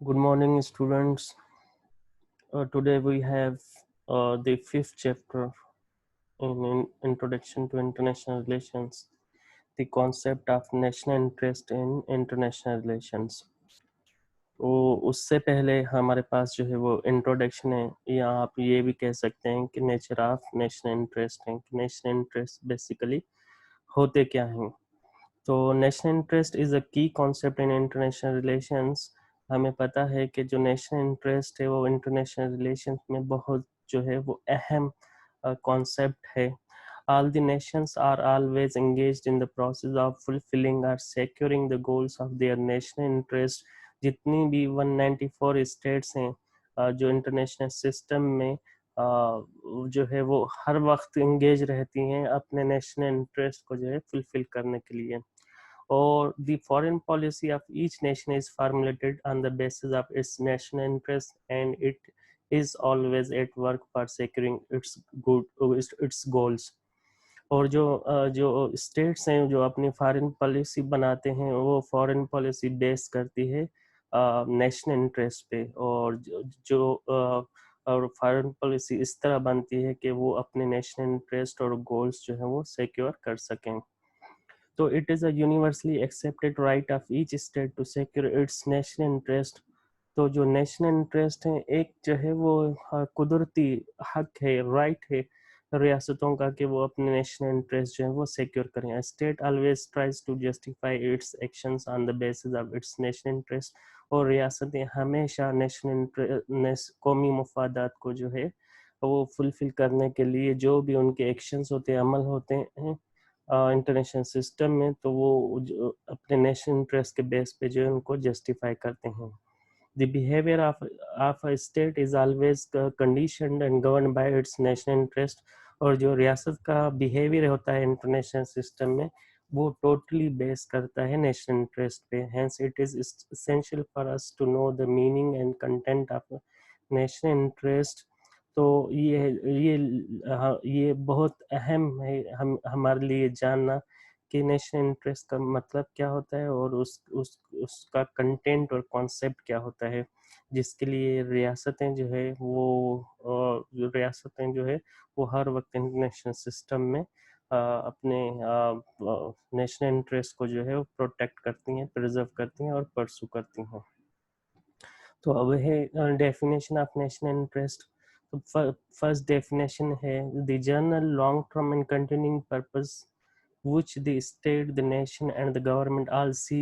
Good morning, students. Today we have the fifth chapter in Introduction to International Relations, the concept of national interest in international relations. तो उससे पहले हमारे पास जो है वो introduction है, या आप ये भी कह सकते हैं कि नेचर ऑफ नेशनल इंटरेस्ट है कि नेशनल इंटरेस्ट बेसिकली होते क्या हैं. तो नेशनल इंटरेस्ट इज़ अ की कॉन्सेप्ट इन इंटरनेशनल रिलेशंस. हमें पता है कि जो नेशनल इंटरेस्ट है वो इंटरनेशनल रिलेशंस में बहुत जो है वो अहम कॉन्सेप्ट है. All the nations are always engaged in the process of fulfilling or securing the goals of their national interest. जितनी भी 194 स्टेट्स हैं जो इंटरनेशनल सिस्टम में जो है वो हर वक्त इंगेज रहती हैं अपने नेशनल इंटरेस्ट को जो है फुलफिल करने के लिए. Or the foreign policy of each nation is formulated on the basis of its national interest, and it is always at work for securing its goals. और जो स्टेट्स हैं जो अपनी फॉरेन पॉलिसी बनाते हैं वो फॉरेन पॉलिसी बेस करती है नेशनल इंटरेस्ट पे, और और फॉरेन पॉलिसी इस तरह बनती है कि वो अपने नेशनल इंटरेस्ट और गोल्स जो है वो सिक्योर कर सकें. तो it is a universally accepted right of each state to secure its national interest. तो जो नेशनल इंटरेस्ट है एक जो है वो कुदरती हक है, राइट है रियासतों का कि वो अपने नेशनल इंटरेस्ट जो है वो सिक्योर करें. State always tries to justify its actions on the basis of its national interest. और रियासतें हमेशा नेशनल कौमी मफादात को जो है वो फुलफिल करने के लिए जो भी उनके एक्शंस होते हैं, अमल होते हैं इंटरनेशनल सिस्टम में, तो वो अपने नेशनल इंटरेस्ट के बेस पे जो है उनको जस्टिफाई करते हैं. The behavior of a state is always conditioned and governed by its national interest. और जो रियासत का बिहेवियर होता है इंटरनेशनल सिस्टम में वो टोटली बेस करता है नेशनल इंटरेस्ट पे. Hence it is essential for us to know the meaning and content of national interest. तो ये बहुत अहम है हमारे लिए जानना कि नेशनल इंटरेस्ट का मतलब क्या होता है और उसका कंटेंट और कॉन्सेप्ट क्या होता है, जिसके लिए रियासतें जो है वो हर वक्त इंटरनेशनल सिस्टम में अपने नेशनल इंटरेस्ट को जो है वो प्रोटेक्ट करती हैं, प्रिजर्व करती हैं और परसू करती हैं. तो अब है डेफिनेशन ऑफ नेशनल इंटरेस्ट. तो फर्स्ट डेफिनेशन है the general long term and continuing purpose which the state, the nation and the government all see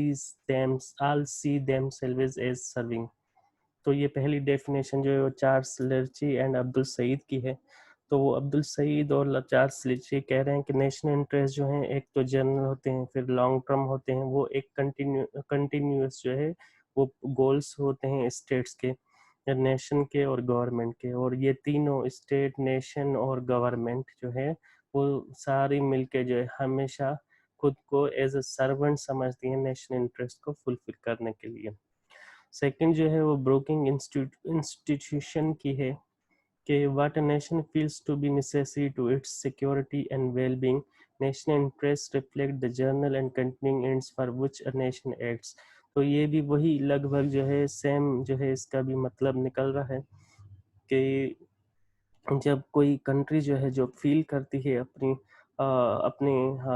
themselves as serving. तो ये पहली डेफिनेशन जो है वो चार्ल्स लर्ची एंड अब्दुल सईद की है. तो वो अब्दुल सईद और चार्ल्स लर्ची कह रहे हैं कि नेशनल इंटरेस्ट जो हैं एक तो जनरल होते हैं, फिर लॉन्ग टर्म होते हैं, वो एक कंटिन्यूअस जो है वो गोल्स होते हैं स्टेट्स के, नेशन के और गवर्नमेंट के. और ये तीनों स्टेट, नेशन और गवर्नमेंट जो है वो सारी मिलके जो है हमेशा खुद को एज अ सर्वेंट समझती हैं नेशनल इंटरेस्ट को फुलफिल करने के लिए. सेकंड जो है वो ब्रोकिंग इंस्टीट्यूशन की है कि what a nation feels to be necessary to its security and well being, national interest reflect the general and continuing ends for which a nation acts. तो ये भी वही लगभग जो है सेम जो है इसका भी मतलब निकल रहा है कि जब कोई कंट्री जो है जो फील करती है अपनी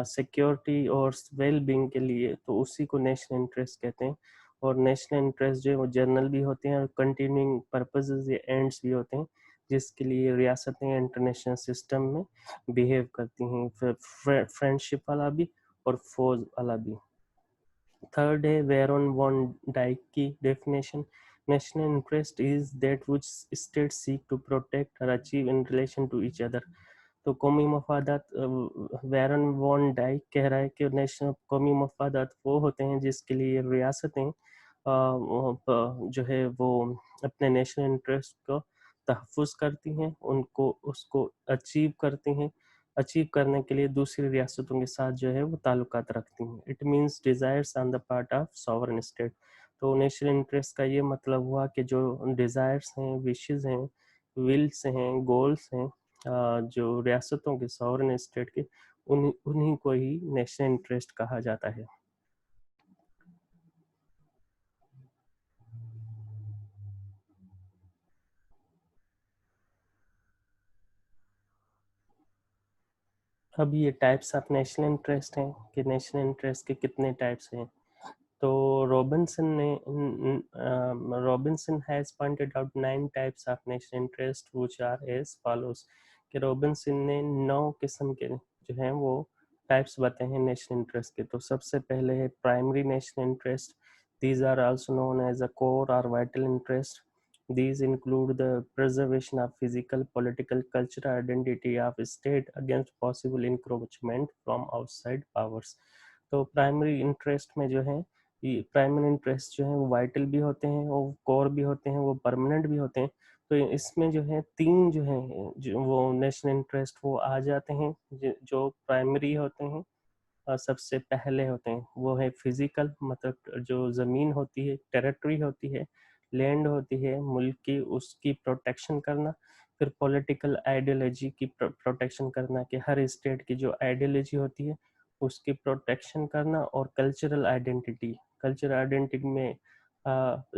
सिक्योरिटी और वेल बीइंग के लिए, तो उसी को नेशनल इंटरेस्ट कहते हैं. और नेशनल इंटरेस्ट जो है वो जनरल भी होते हैं और कंटिन्यूइंग पर्पसेस या एंड्स भी होते हैं, जिसके लिए रियासतें इंटरनेशनल सिस्टम में बिहेव करती हैं, फ्रेंडशिप वाला भी और फौज वाला भी. थर्ड है वेरोन वॉन डाइक की definition. National interest is that which states seek to protect or achieve in relation to each other. तो कौमी मफादात, वेरन वॉन डाइक कह रहा है कि नेशनल कौमी मफादात वो होते हैं जिसके लिए रियासतें जो है वो अपने नेशनल इंटरेस्ट को तहफ़्फ़ुज़ करती हैं, उनको उसको अचीव करने के लिए दूसरी रियासतों के साथ जो है वो ताल्लुकात रखती हैं. It means desires on the part of sovereign state. तो नेशनल इंटरेस्ट का ये मतलब हुआ कि जो डिज़ायर्स हैं, विशेज़ हैं, विल्स हैं, गोल्स हैं जो रियासतों के सॉवरन स्टेट के, उन्हीं को ही नेशनल इंटरेस्ट कहा जाता है. अब ये टाइप्स ऑफ नेशनल इंटरेस्ट हैं कि नेशनल इंटरेस्ट के कितने टाइप्स हैं. तो Robinson has pointed out 9 types of national interest which are as follows. कि रॉबिन्सन ने 9 किस्म के जो हैं वो टाइप्स बताए हैं नेशनल इंटरेस्ट के. तो सबसे पहले है primary national interest. These are also known as a core or vital interest. These include the preservation of physical, political, cultural identity of a state against possible encroachment from outside powers. तो primary interest में जो है ये primary interest जो है वो vital भी होते हैं, वो कोर भी होते हैं, वो परमानेंट भी होते हैं. तो इसमें जो है 3 जो है जो वो नेशनल इंटरेस्ट वो आ जाते हैं जो प्राइमरी होते हैं. सबसे पहले होते हैं वो है फिजिकल, मतलब जो ज़मीन होती है, टेरिटरी होती है, लैंड होती है मुल्क की, उसकी प्रोटेक्शन करना. फिर पॉलिटिकल आइडियोलॉजी की प्रोटेक्शन करना कि हर स्टेट की जो आइडियोलॉजी होती है उसकी प्रोटेक्शन करना. और कल्चरल आइडेंटिटी में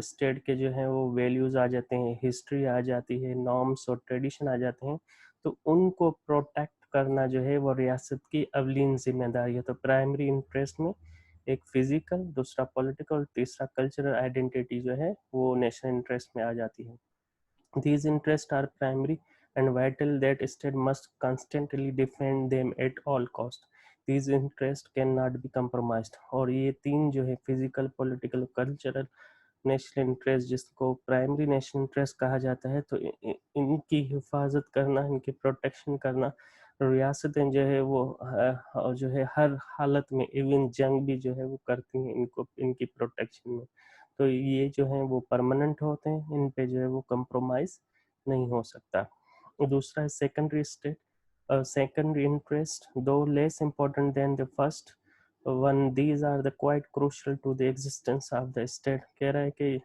स्टेट के जो है वो वैल्यूज़ आ जाते हैं, हिस्ट्री आ जाती है, नॉर्म्स और ट्रेडिशन आ जाते हैं. तो उनको प्रोटेक्ट करना जो है वो रियासत की अवलीन जिम्मेदारी है. तो प्राइमरी इंटरेस्ट में एक फिजिकल, दूसरा पॉलिटिकल और तीसरा कल्चरल आइडेंटिटी जो है वो नेशनल इंटरेस्ट में आ जाती है. These interests are primary and vital that state must constantly defend them at all cost. These interests cannot be compromised. और ये 3 जो है physical, political, cultural national interest जिसको प्राइमरी नेशनल इंटरेस्ट कहा जाता है, तो इनकी हिफाजत करना, इनकी प्रोटेक्शन करना, रियासतें जो है वो जो है हर हालत में, इवन जंग भी जो है वो करती हैं इनको, इनकी प्रोटेक्शन में. तो ये जो है वो परमानेंट होते हैं, इन पे जो है वो कंप्रोमाइज नहीं हो सकता. दूसरा है secondary state secondary interest, though less important than the first one. These are the quite crucial to the existence of the state. कह रहा है कि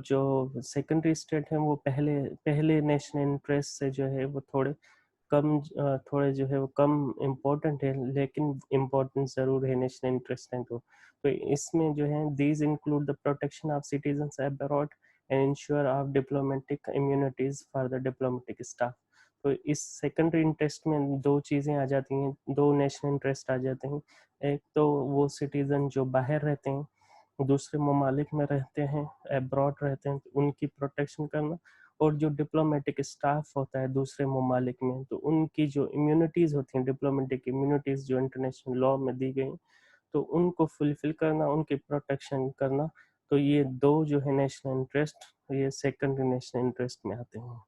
जो सेकेंडरी स्टेट है वो पहले पहले नेशनल इंटरेस्ट से जो है वो थोड़े जो है वो कम इम्पोर्टेंट है, लेकिन इम्पोर्टेंट ज़रूर है नेशनल इंटरेस्ट है. तो इसमें जो है these include the protection of citizens abroad and ensure of diplomatic immunities for the diplomatic staff. तो इस सेकेंडरी इंटरेस्ट में 2 चीज़ें आ जाती हैं, 2 नेशनल इंटरेस्ट आ जाते हैं. एक तो वो सिटीज़न जो बाहर रहते हैं, दूसरे ममालिक में रहते हैं, अब्रॉड रहते हैं, तो उनकी प्रोटेक्शन करना. और जो डिप्लोमेटिक स्टाफ होता है दूसरे ममालिक में, तो उनकी जो इम्यूनिटीज़ होती हैं, डिप्लोमेटिक इम्यूनिटीज़ जो इंटरनेशनल लॉ में दी गई, तो उनको फुलफिल करना, उनकी प्रोटेक्शन करना. तो ये 2 जो है नेशनल इंटरेस्ट, ये सेकेंडरी नेशनल इंटरेस्ट में आते हैं.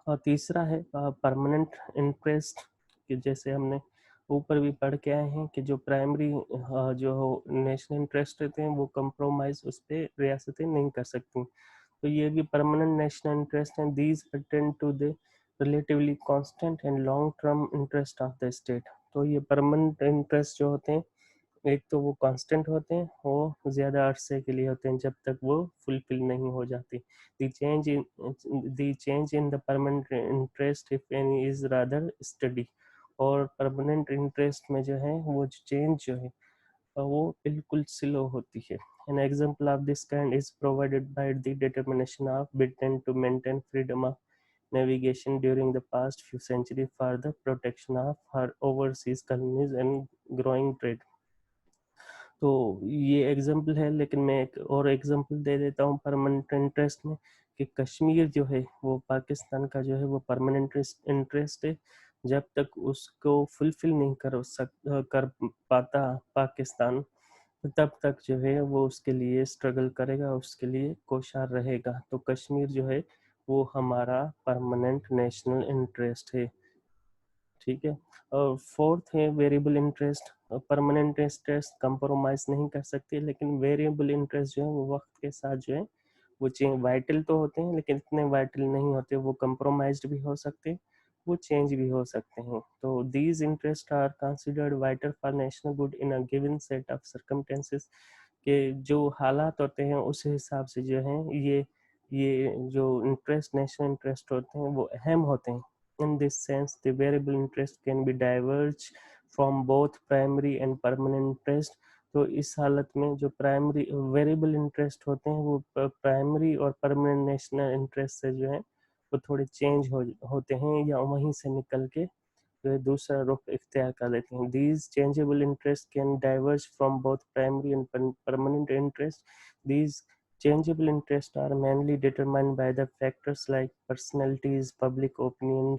और तीसरा है परमानेंट इंटरेस्ट, कि जैसे हमने ऊपर भी पढ़ के आए हैं कि जो प्राइमरी जो नेशनल इंटरेस्ट रहते हैं वो कंप्रोमाइज़ उस पर रियासतें नहीं कर सकती. तो ये भी परमानेंट नेशनल इंटरेस्ट हैं. These attend to the relatively constant and long term interest of the state. तो ये परमानेंट इंटरेस्ट जो होते हैं, एक तो वो कांस्टेंट होते हैं, वो ज़्यादा अरसे के लिए होते हैं जब तक वो फुलफिल नहीं हो जाती. The change in the permanent interest if any is rather study. और परमानेंट इंटरेस्ट में जो है वो चेंज जो है वो बिल्कुल स्लो होती है. An example of this kind is provided by the determination of Britain to maintain freedom of navigation during the past few centuries for the protection of her overseas colonies and growing trade. तो ये example है, लेकिन मैं एक और example दे देता हूँ permanent interest में, कि कश्मीर जो है वो पाकिस्तान का जो है वो परमानेंट इंटरेस्ट है. जब तक उसको फुलफिल नहीं कर पाता पाकिस्तान, तब तक जो है वो उसके लिए स्ट्रगल करेगा, उसके लिए कोशार रहेगा. तो कश्मीर जो है वो हमारा परमानेंट नेशनल इंटरेस्ट है. ठीक है. और फोर्थ है variable interest. Permanent interest compromise नहीं कर सकते, लेकिन वेरिएबल इंटरेस्ट जो है वो वक्त के साथ जो है वो चेंज, वाइटल तो होते हैं लेकिन इतने वाइटल नहीं होते, वो कंप्रोमाइज्ड भी हो सकते हैं, वो चेंज भी हो सकते हैं. तो these interest are considered vital for national good in a given set of circumstances. के जो हालात होते हैं उस हिसाब से जो है ये जो इंटरेस्ट नेशनल इंटरेस्ट होते हैं वो अहम होते हैं. In this sense, the variable interest can be diverged from both primary and permanent interest. तो इस हालत में जो प्राइमरी वेरिएबल इंटरेस्ट होते हैं वो प्राइमरी और परमानेंट नेशनल इंटरेस्ट से जो है वो थोड़े चेंज होते हैं या वहीं से निकल के जो है दूसरा रुख इख्तियार कर लेते हैं. These changeable interests can diverge from both primary and permanent interests. These changeable interests are mainly determined by the factors like personalities, public opinion,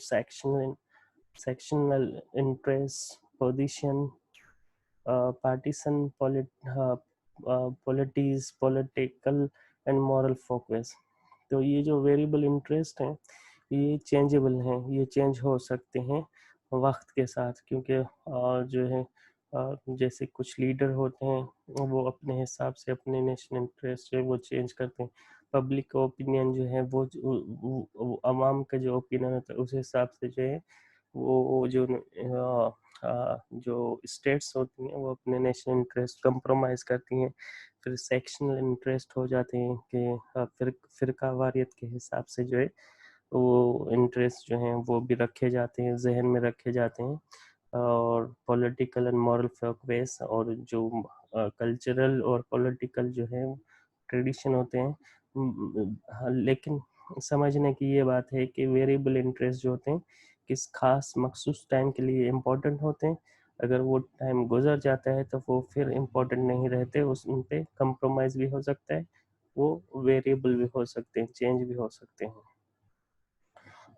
sectional interests, position, partisan polities, political and moral focus. तो ये जो variable interest हैं ये changeable हैं, ये change हो सकते हैं वक्त के साथ, क्योंकि जो है जैसे कुछ लीडर होते हैं वो अपने हिसाब से अपने नेशनल इंटरेस्ट जो है वो चेंज करते हैं. पब्लिक ओपिनियन जो है वो आवाम का जो ओपिनियन होता है उस हिसाब से जो है वो जो स्टेट्स होती हैं वो अपने नेशनल इंटरेस्ट कंप्रोमाइज़ करती हैं. फिर सेक्शनल इंटरेस्ट हो जाते हैं कि फिरका वारियत के हिसाब से जो है वो इंटरेस्ट जो हैं वो भी रखे जाते हैं, जहन में रखे जाते हैं. और पॉलिटिकल एंड मॉरल फोकस और जो कल्चरल और पॉलिटिकल जो है ट्रेडिशन होते हैं. लेकिन समझने की ये बात है कि वेरिएबल इंटरेस्ट जो होते हैं किस खास मखसूस टाइम के लिए इम्पोर्टेंट होते हैं. अगर वो टाइम गुजर जाता है तो वो फिर इम्पोर्टेंट नहीं रहते, उन पे कंप्रोमाइज़ भी हो सकता है, वो वेरिएबल भी हो सकते हैं, चेंज भी हो सकते हैं.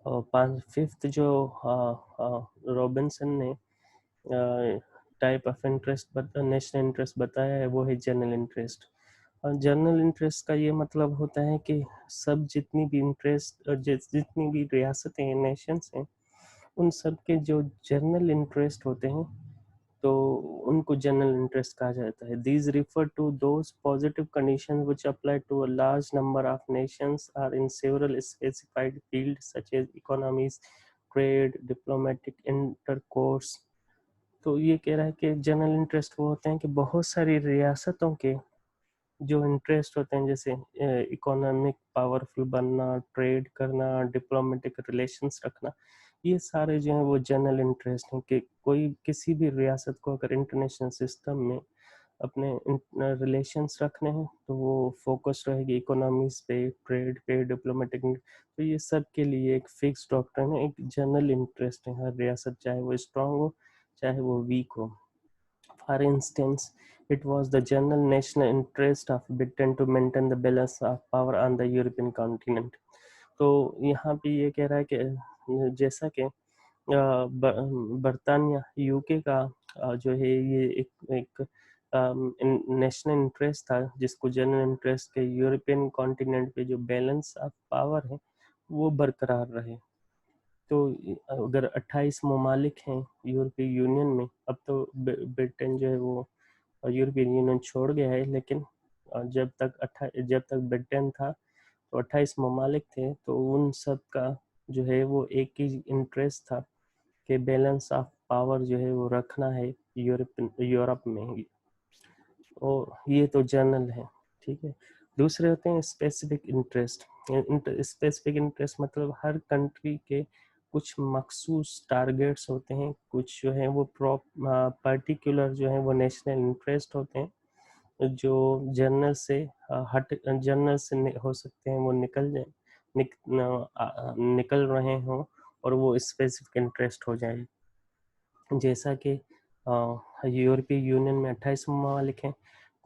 और फिफ्थ जो रॉबिन्सन ने type of interest national interest बताया है वो है जनरल इंटरेस्ट. और जनरल इंटरेस्ट का ये मतलब होता है कि सब जितनी भी इंटरेस्ट जितनी भी रियासतें हैं, नेशंस हैं, उन सब के जो जनरल इंटरेस्ट होते हैं तो उनको जनरल इंटरेस्ट कहा जाता है. These refer to those positive conditions which apply to a large number of nations or in several specified fields such as economies, trade, diplomatic intercourse. तो ये कह रहा है कि जनरल इंटरेस्ट वो होते हैं कि बहुत सारी रियासतों के जो इंटरेस्ट होते हैं, जैसे इकोनॉमिक पावरफुल बनना, ट्रेड करना, डिप्लोमेटिक रिलेशंस रखना, ये सारे जो हैं वो जनरल इंटरेस्ट हैं. कि कोई किसी भी रियासत को अगर इंटरनेशनल सिस्टम में अपने रिलेशंस रखने हैं तो वो फोकस रहेगी इकोनॉमीज पे, ट्रेड पे, डिप्लोमेटिक. तो ये सब के लिए एक फिक्स डॉक्ट्रिन है, एक जनरल इंटरेस्ट है हर रियासत, चाहे वो स्ट्रांग हो चाहे वो वीक हो. For instance, it was the general national interest of Britain to maintain the balance of power on the European continent. तो यहाँ पे ये कह रहा है कि जैसा कि बरतानिया यूके का जो है ये एक नेशनल इंटरेस्ट था जिसको जनरल इंटरेस्ट के यूरोपियन कॉन्टिनेंट पे जो बैलेंस ऑफ पावर है वो बरकरार रहे. तो अगर 28 ममालिक हैं यूरोपीय यूनियन में, अब तो ब्रिटेन जो है वो यूरोपियन यूनियन छोड़ गया है, लेकिन जब तक ब्रिटेन था तो 28 ममालिक थे, तो उन सब का जो है वो एक ही इंटरेस्ट था कि बैलेंस ऑफ पावर जो है वो रखना है यूरोप में. और ये तो जनरल है, ठीक है. दूसरे होते हैं स्पेसिफिक इंटरेस्ट. स्पेसिफिक इंटरेस्ट मतलब हर कंट्री के कुछ मखसूस टारगेट्स होते हैं, कुछ जो है वो पर्टिकुलर जो है वो नेशनल इंटरेस्ट होते हैं जो जनरल से जनरल से हो सकते हैं, वो निकल रहे हों और वो स्पेसिफिक इंटरेस्ट हो जाए. जैसा कि यूरोपीय यूनियन में 28 ममालिक हैं,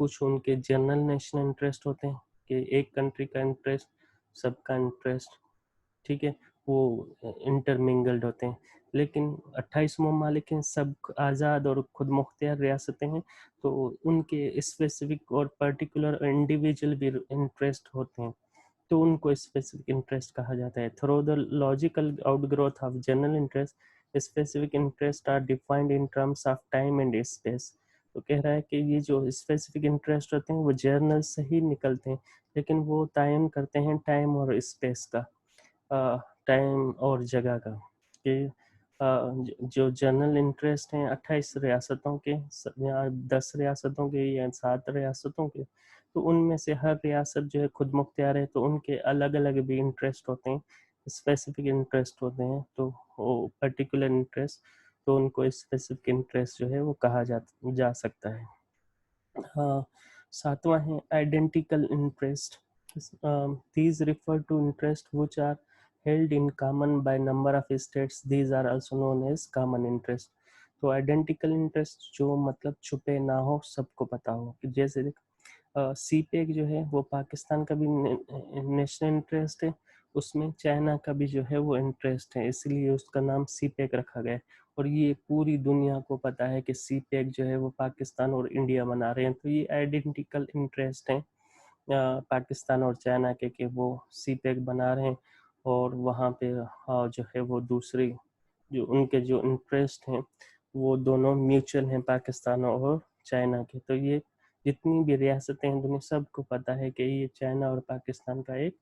कुछ उनके जनरल नेशनल इंटरेस्ट होते हैं कि एक कंट्री का इंटरेस्ट सबका इंटरेस्ट, ठीक है, वो इंटरमिंगल्ड होते हैं. लेकिन 28 ममालिक हैं, सब आज़ाद और खुद मुख्तियार रियासतें हैं, तो उनके स्पेसिफिक और पर्टिकुलर इंडिविजुअल भी इंटरेस्ट होते हैं, तो उनको स्पेसिफिक इंटरेस्ट कहा जाता है. Through the logical outgrowth of general interest, specific interest are defined in terms of time and space. तो कह रहा है कि ये जो स्पेसिफिक इंटरेस्ट होते हैं वो जर्नल से ही निकलते हैं, लेकिन वो तयन करते हैं टाइम और स्पेस का, टाइम और जगह का. कि जो जनरल इंटरेस्ट हैं 28 रियासतों के या 10 रियासतों के या 7 रियासतों के, तो उनमें से हर रियासत जो है खुद मुख्तियार है, तो उनके अलग अलग भी इंटरेस्ट होते हैं, स्पेसिफिक इंटरेस्ट होते हैं. तो वो पर्टिकुलर इंटरेस्ट, तो उनको स्पेसिफिक इंटरेस्ट जो है वो कहा जा सकता है. हाँ, सातवां है identical interest. These refer to interests which are held in common by number of states, these are also known as common interest. तो आइडेंटिकल इंटरेस्ट जो मतलब छुपे ना हो, सबको पता हो, कि जैसे सी पैक जो है वो पाकिस्तान का भी नेशनल इंटरेस्ट है, उसमें चाइना का भी जो है वो इंटरेस्ट है, इसलिए उसका नाम सी पैक रखा गया है। और ये पूरी दुनिया को पता है कि सी पैक जो है वो पाकिस्तान और इंडिया बना रहे हैं, तो ये आइडेंटिकल इंटरेस्ट है पाकिस्तान और चाइना के, कि वो सी पैक बना रहे हैं, और वहाँ पे जो है वो दूसरी जो उनके जो इंटरेस्ट हैं वो दोनों म्यूचुअल हैं, पाकिस्तान और चाइना के। तो ये जितनी भी रियासतें हैं दुनिया, सबको पता है कि ये चाइना और पाकिस्तान का एक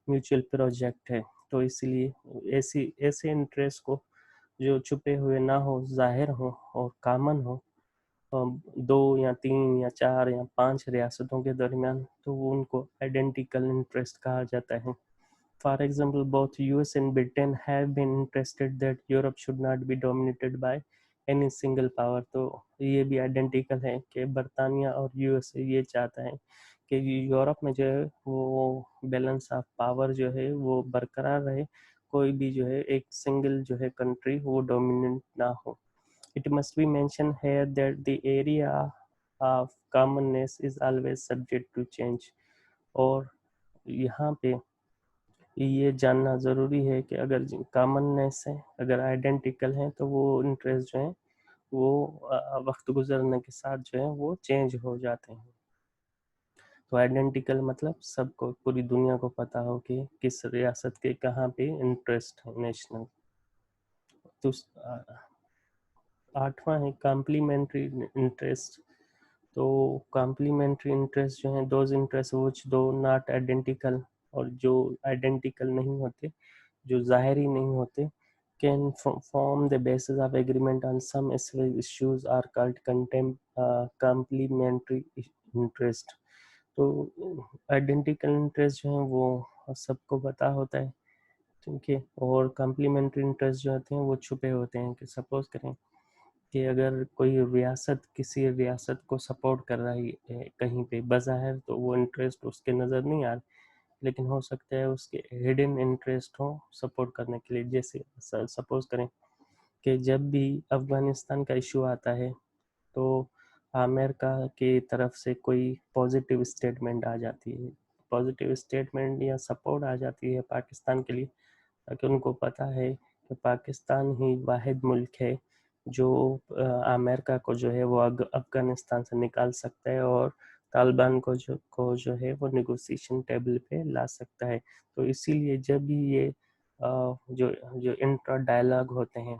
म्यूचुअल प्रोजेक्ट है। तो इसलिए ऐसी ऐसे इंटरेस्ट को जो छुपे हुए ना हो, जाहिर हो और कॉमन हो, दो या तीन या चार या पांच रियासतों के दरमियान, तो वो उनको आइडेंटिकल इंटरेस्ट कहा जाता है। For example, both US and Britain have been interested that Europe should not be dominated by any single power. तो ये भी आइडेंटिकल है कि बरतानिया और यूएसए ये चाहता है कि यूरोप में जो है वो बैलेंस ऑफ पावर जो है वो बरकरार रहे, कोई भी जो है एक सिंगल जो है कंट्री वो डोमिनेंट ना हो। It must be mentioned here that the area of commonness is always subject to change. और यहाँ पे ये जानना ज़रूरी है कि अगर कॉमननेस है, अगर आइडेंटिकल है, तो वो इंटरेस्ट जो है वो वक्त गुजरने के साथ जो है वो चेंज हो जाते हैं। तो आइडेंटिकल मतलब सबको, पूरी दुनिया को पता हो कि किस रियासत के कहाँ पे इंटरेस्ट है नेशनल। तो आठवां है कॉम्प्लीमेंट्री इंटरेस्ट। तो कॉम्प्लीमेंट्री इंटरेस्ट जो है दोज इंटरेस्ट विच दो नॉट आइडेंटिकल, और जो आइडेंटिकल नहीं होते, जो ज़ाहिरी नहीं होते, can form the basis of agreement on some issues are called complementary interest. तो आइडेंटिकल इंटरेस्ट जो है वो सबको पता होता है, ठीक है, और कॉम्प्लीमेंट्री इंटरेस्ट जो होते हैं वो छुपे होते हैं। कि सपोज करें कि अगर कोई रियासत किसी रियासत को सपोर्ट कर रही है कहीं पे बज़ाहिर, तो वो इंटरेस्ट उसके नज़र नहीं आ रहा, लेकिन हो सकता है उसके हिडन इंटरेस्ट हो सपोर्ट करने के लिए। जैसे सपोज करें कि जब भी अफ़गानिस्तान का इशू आता है, तो अमेरिका की तरफ से कोई पॉजिटिव स्टेटमेंट आ जाती है, पॉजिटिव स्टेटमेंट या सपोर्ट आ जाती है पाकिस्तान के लिए, ताकि उनको पता है कि पाकिस्तान ही वाहिद मुल्क है जो अमेरिका को जो है वो अफ़गानिस्तान से निकाल सकता है, और तालिबान को जो है वो नेगोशिएशन टेबल पे ला सकता है। तो इसीलिए जब भी ये जो जो इंट्रा डायलॉग होते हैं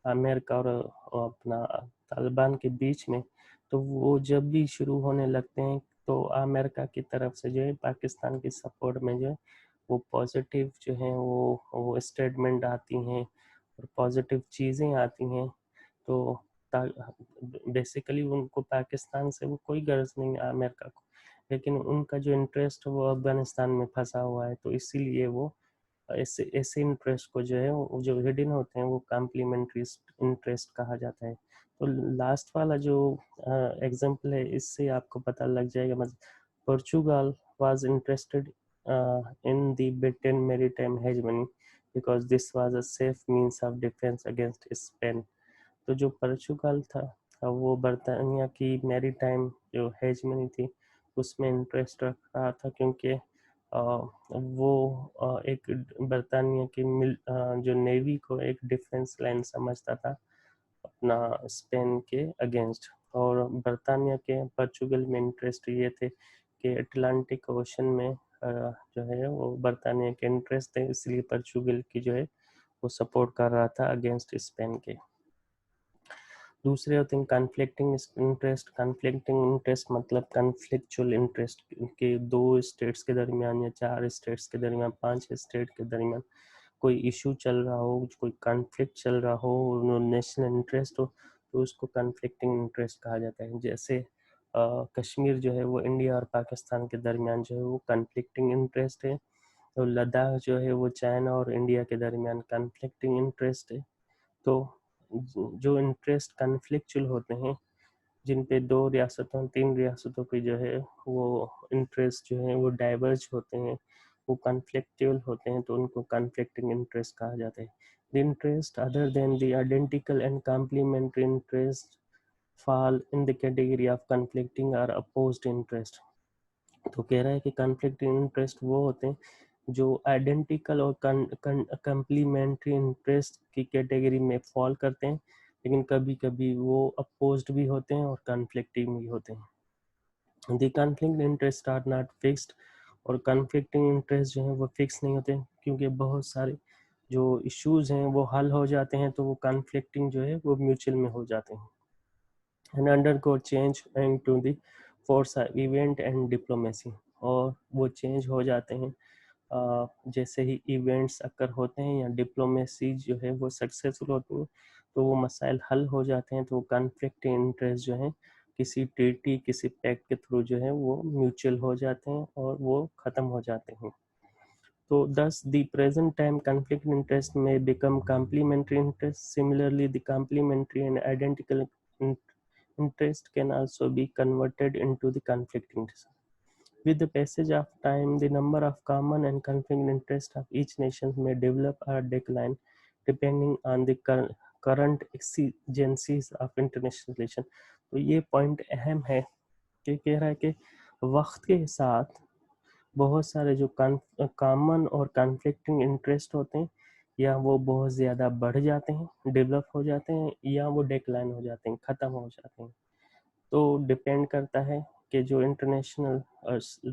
अमेरिका और अपना तालिबान के बीच में, तो वो जब भी शुरू होने लगते हैं, तो अमेरिका की तरफ से जो है पाकिस्तान की सपोर्ट में जो है वो पॉजिटिव जो है वो स्टेटमेंट आती हैं और पॉजिटिव चीज़ें आती हैं। तो बेसिकली उनको पाकिस्तान से वो कोई गर्ज नहीं है अमेरिका को, लेकिन उनका जो इंटरेस्ट वो अफ़गानिस्तान में फंसा हुआ है, तो इसीलिए वो ऐसे ऐसे इंटरेस्ट को जो है वो जो हिडन होते हैं वो कॉम्प्लीमेंट्री इंटरेस्ट कहा जाता है। तो लास्ट वाला जो एग्जांपल है, इससे आपको पता लग जाएगा। मतलब Portugal was interested in the Britain maritime hegemony because this was a safe means of defense against Spain. तो जो पोर्चुगल था वो बर्तानिया की मैरीटाइम जो हेजमनी थी उसमें इंटरेस्ट रख रहा था, क्योंकि वो एक बर्तानिया की जो नेवी को एक डिफेंस लाइन समझता था अपना स्पेन के अगेंस्ट। और बर्तानिया के पोर्चुगल में इंटरेस्ट ये थे कि अटलांटिक ओशन में जो है वो बर्तानिया के इंटरेस्ट थे, इसलिए पोर्चुगल की जो है वो सपोर्ट कर रहा था अगेंस्ट स्पेन के। दूसरे होते हैं कॉन्फ्लिक्टिंग इंटरेस्ट। कॉन्फ्लिक्टिंग इंटरेस्ट मतलब कॉन्फ्लिक्चुअल इंटरेस्ट के दो स्टेट्स के दरमियान या चार स्टेट्स के दरमियान, पांच स्टेट के दरमियान कोई इशू चल रहा हो, कोई कॉन्फ्लिक्ट चल रहा हो, नेशनल इंटरेस्ट हो, तो उसको कॉन्फ्लिक्टिंग इंटरेस्ट कहा जाता है। जैसे कश्मीर जो है वो इंडिया और पाकिस्तान के दरमियान जो है वो कॉन्फ्लिक्टिंग इंटरेस्ट है। तो लद्दाख जो है वो चाइना और इंडिया के दरमियान कॉन्फ्लिक्टिंग इंटरेस्ट है। तो जो इंटरेस्ट कॉन्फ्लिक्चुअल होते हैं, जिन पे दो रियासतों तीन रियासतों पे जो है वो इंटरेस्ट जो है वो डाइवर्ज होते हैं, وہ کانفلکٹیبل ہوتے ہیں تو ان کو کانفلکٹنگ انٹرسٹ کہا جاتا ہے. The interest other than the identical and complementary interest fall in the category of conflicting or opposed interest. تو کہہ رہا ہے کہ کنفلکٹنگ انٹرسٹ وہ ہوتے ہیں جو آئیڈینٹیکل اور کمپلیمنٹری انٹرسٹ کی کیٹیگری میں فال کرتے ہیں، لیکن کبھی کبھی وہ اپوزڈ بھی ہوتے ہیں اور کنفلکٹنگ بھی ہوتے ہیں. The conflict interest are not fixed, اور کنفلکٹنگ انٹرسٹ جو ہیں وہ فکس نہیں ہوتے کیونکہ بہت سارے جو ایشوز ہیں وہ حل ہو جاتے ہیں تو وہ کنفلکٹنگ جو ہے وہ میوچل میں ہو جاتے ہیں. and undergo change into the force of event and diplomacy، اور وہ چینج ہو جاتے ہیں جیسے ہی ایونٹس اکر ہوتے ہیں یا ڈپلومیسی جو ہے وہ سکسیسفل ہوتی ہیں تو وہ مسائل حل ہو جاتے ہیں. تو وہ کنفلکٹ انٹرسٹ جو ہیں کسی ٹریٹی کسی پیکٹ کے تھرو جو ہے وہ میوچل ہو جاتے ہیں اور وہ ختم ہو جاتے ہیں. So thus the present time conflict interest may become complementary interest. Similarly, the complementary and identical interest can also be converted into the conflict interest. With the passage of time, the number of common and conflict interests of each nation may develop or decline depending on the current exigencies of international relation. تو یہ point اہم ہے کہ کہہ رہا ہے کہ وقت کے ساتھ بہت سارے جو کامن اور کنفلکٹنگ انٹرسٹ ہوتے ہیں یا وہ بہت زیادہ بڑھ جاتے ہیں، ڈیولپ ہو جاتے ہیں، یا وہ ڈیکلائن ہو جاتے ہیں، ختم ہو جاتے ہیں. تو ڈپینڈ کرتا ہے کہ جو انٹرنیشنل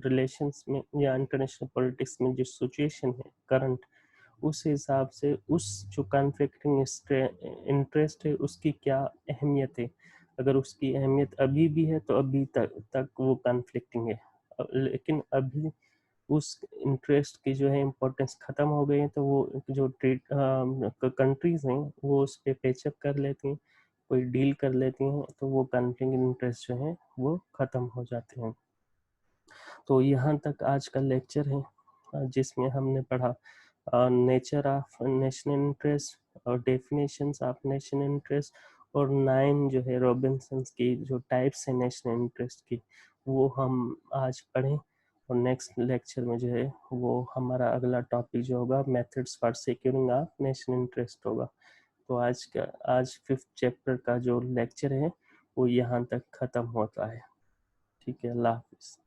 ریلیشنس میں یا انٹرنیشنل پولیٹکس میں جو سچویشن ہے کرنٹ، اس حساب سے اس جو کنفلکٹنگ انٹرسٹ ہے اس کی کیا اہمیت ہے. اگر اس کی اہمیت ابھی بھی ہے تو ابھی تک وہ کنفلکٹنگ ہے، لیکن ابھی اس انٹرسٹ کی جو ہے امپورٹنس ختم ہو گئی ہے تو وہ جو کنٹریز ہیں وہ اس پہ پیچ اپ کر لیتی ہیں، کوئی ڈیل کر لیتی ہیں تو وہ کنفلکٹنگ انٹرسٹ جو ہیں وہ ختم ہو جاتے ہیں. تو یہاں تک آج کا لیکچر ہے جس میں ہم نے پڑھا نیچر آف نیشنل انٹرسٹ اور ڈیفینیشنس آف نیشنل انٹرسٹ، اور 9 جو ہے رابنسنس کی جو ٹائپس ہیں نیشنل انٹرسٹ کی وہ ہم آج پڑھیں. اور نیکسٹ لیکچر میں جو ہے وہ ہمارا اگلا ٹاپک جو ہوگا methods for securing of national interest ہوگا. تو آج 5th چیپٹر کا جو لیکچر ہے وہ یہاں تک ختم ہوتا ہے. ٹھیک ہے، اللہ حافظ.